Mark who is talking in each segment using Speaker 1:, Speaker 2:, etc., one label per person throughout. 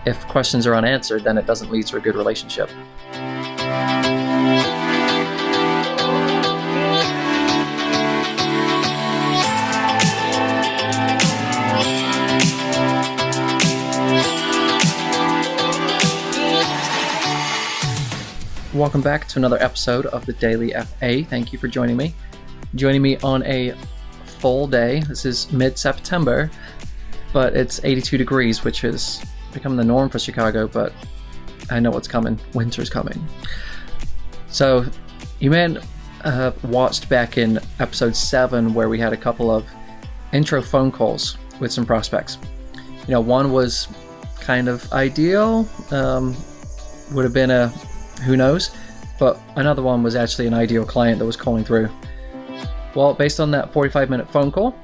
Speaker 1: if questions are unanswered, then it doesn't lead to a good relationship. Welcome back to another episode of the DailyFA. Thank you for joining me. Joining me on a full day. This is mid-September, but it's 82 degrees, which has become the norm for Chicago, but I know what's coming. Winter's coming. So you may have watched back in episode 7 where we had a couple of intro phone calls with some prospects. One was kind of ideal, would have been a who knows, but another one was actually an ideal client that was calling through. Well, based on that 45-minute phone call,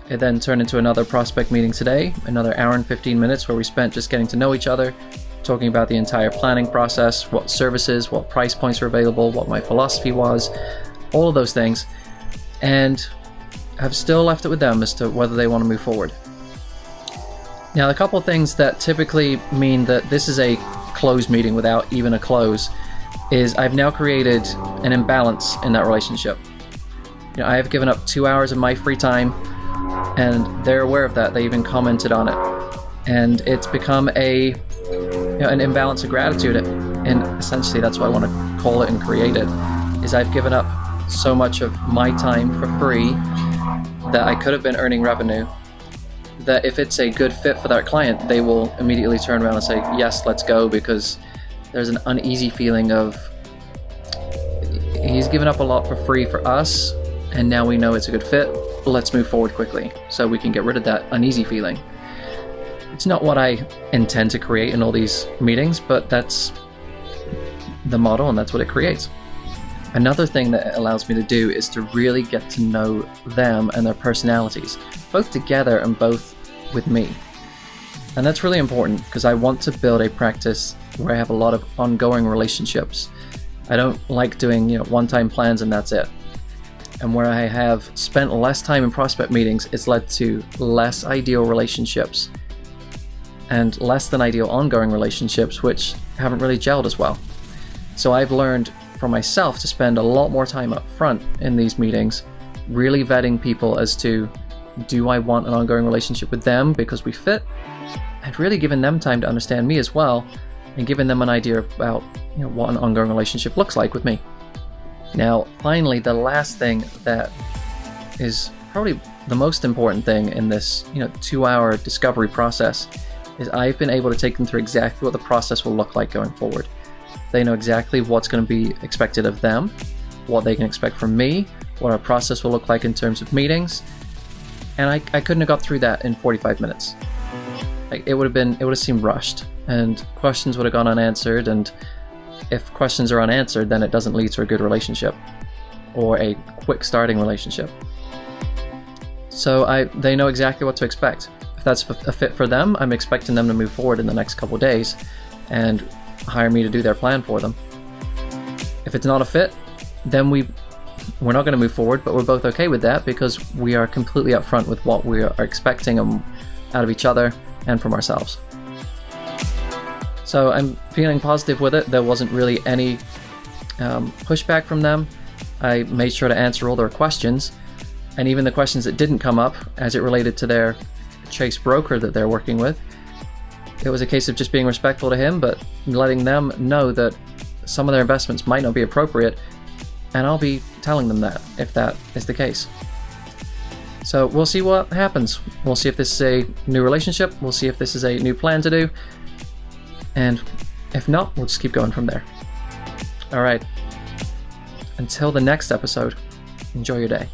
Speaker 1: it then turned into another prospect meeting today, another hour and 15 minutes where we spent just getting to know each other, talking about the entire planning process, what services, what price points are available, what my philosophy was, all of those things, and I've still left it with them as to whether they want to move forward. Now, a couple of things that typically mean that this is a closed meeting without even a close is I've now created an imbalance in that relationship. I have given up 2 hours of my free time, and they're aware of that. They even commented on it, and it's become an imbalance of gratitude. And essentially, that's what I want to call it and create it. Is I've given up so much of my time for free that I could have been earning revenue. That if it's a good fit for that client, they will immediately turn around and say, yes, let's go, because there's an uneasy feeling of he's given up a lot for free for us, and now we know it's a good fit. Let's move forward quickly so we can get rid of that uneasy feeling. It's not what I intend to create in all these meetings, but that's the model and that's what it creates. Another thing that it allows me to do is to really get to know them and their personalities, both together and both with me. And that's really important because I want to build a practice where I have a lot of ongoing relationships. I don't like doing, one-time plans and that's it. And where I have spent less time in prospect meetings, it's led to less ideal relationships and less than ideal ongoing relationships, which haven't really gelled as well. So I've learned for myself to spend a lot more time up front in these meetings, really vetting people as to, do I want an ongoing relationship with them because we fit? And really giving them time to understand me as well, and giving them an idea about what an ongoing relationship looks like with me. Now, finally, the last thing that is probably the most important thing in this 2-hour discovery process is I've been able to take them through exactly what the process will look like going forward. They know exactly what's going to be expected of them, what they can expect from me, what our process will look like in terms of meetings, and I couldn't have got through that in 45 minutes. It would have seemed rushed, and questions would have gone unanswered, and if questions are unanswered, then it doesn't lead to a good relationship or a quick starting relationship. So they know exactly what to expect. If that's a fit for them, I'm expecting them to move forward in the next couple of days and hire me to do their plan for them. If it's not a fit, then we're not going to move forward, but we're both okay with that because we are completely upfront with what we are expecting out of each other and from ourselves. So I'm feeling positive with it. There wasn't really any pushback from them. I made sure to answer all their questions, and even the questions that didn't come up as it related to their Chase broker that they're working with. It was a case of just being respectful to him, but letting them know that some of their investments might not be appropriate, and I'll be telling them that if that is the case. So we'll see what happens. We'll see if this is a new relationship. We'll see if this is a new plan to do. And if not, we'll just keep going from there. All right. Until the next episode, enjoy your day.